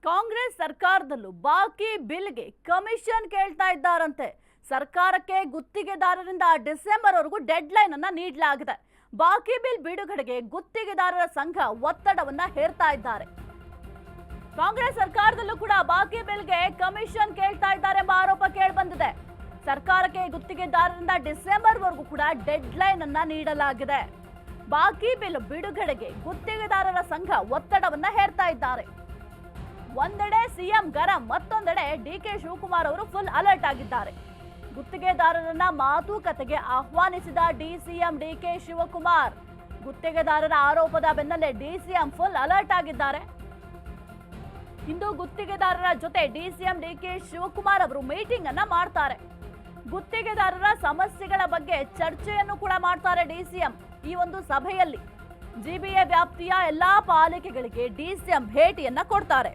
ಕಾಂಗ್ರೆಸ್ ಸರ್ಕಾರದಲ್ಲೂ ಬಾಕಿ ಬಿಲ್ಗೆ ಕಮಿಷನ್ ಕೇಳ್ತಾ ಇದ್ದಾರಂತೆ. ಸರ್ಕಾರಕ್ಕೆ ಗುತ್ತಿಗೆದಾರರಿಂದ ಡಿಸೆಂಬರ್ ವರೆಗೂ ಡೆಡ್ಲೈನ್ ಅನ್ನ ನೀಡಲಾಗಿದೆ. ಬಾಕಿ ಬಿಲ್ ಬಿಡುಗಡೆಗೆ ಗುತ್ತಿಗೆದಾರರ ಸಂಘ ಒತ್ತಡವನ್ನ ಹೇರ್ತಾ ಇದ್ದಾರೆ. ಕಾಂಗ್ರೆಸ್ ಸರ್ಕಾರದಲ್ಲೂ ಕೂಡ ಬಾಕಿ ಬಿಲ್ಗೆ ಕಮಿಷನ್ ಕೇಳ್ತಾ ಇದ್ದಾರೆ ಎಂಬ ಆರೋಪ ಕೇಳಿ ಬಂದಿದೆ. ಸರ್ಕಾರಕ್ಕೆ ಗುತ್ತಿಗೆದಾರರಿಂದ ಡಿಸೆಂಬರ್ ವರೆಗೂ ಕೂಡ ಡೆಡ್ಲೈನ್ ಅನ್ನ ನೀಡಲಾಗಿದೆ. ಬಾಕಿ ಬಿಲ್ ಬಿಡುಗಡೆಗೆ ಗುತ್ತಿಗೆದಾರರ ಸಂಘ ಒತ್ತಡವನ್ನ ಹೇರ್ತಾ ಇದ್ದಾರೆ. ಒಂದೆಡೆ ಸಿಎಂ ಗರಂ, ಮತ್ತೊಂದೆಡೆ ಡಿಕೆ ಶಿವಕುಮಾರ್ ಅವರು ಫುಲ್ ಅಲರ್ಟ್ ಆಗಿದ್ದಾರೆ. ಗುತ್ತಿಗೆದಾರರನ್ನ ಮಾತುಕತೆಗೆ ಆಹ್ವಾನಿಸಿದ ಡಿಸಿಎಂ ಡಿಕೆ ಶಿವಕುಮಾರ್. ಗುತ್ತಿಗೆದಾರರ ಆರೋಪದ ಬೆನ್ನಲ್ಲೇ ಡಿಸಿಎಂ ಫುಲ್ ಅಲರ್ಟ್ ಆಗಿದ್ದಾರೆ. ಇಂದು ಗುತ್ತಿಗೆದಾರರ ಜೊತೆ ಡಿಸಿಎಂ ಡಿಕೆ ಶಿವಕುಮಾರ್ ಅವರು ಮೀಟಿಂಗ್ ಅನ್ನ ಮಾಡ್ತಾರೆ. ಗುತ್ತಿಗೆದಾರರ ಸಮಸ್ಯೆಗಳ ಬಗ್ಗೆ ಚರ್ಚೆಯನ್ನು ಕೂಡ ಮಾಡ್ತಾರೆ ಡಿಸಿಎಂ. ಈ ಒಂದು ಸಭೆಯಲ್ಲಿ ಜಿಬಿಎ ವ್ಯಾಪ್ತಿಯ ಎಲ್ಲಾ ಪಾಲಿಕೆಗಳಿಗೆ ಡಿಸಿಎಂ ಭೇಟಿಯನ್ನ ಕೊಡ್ತಾರೆ.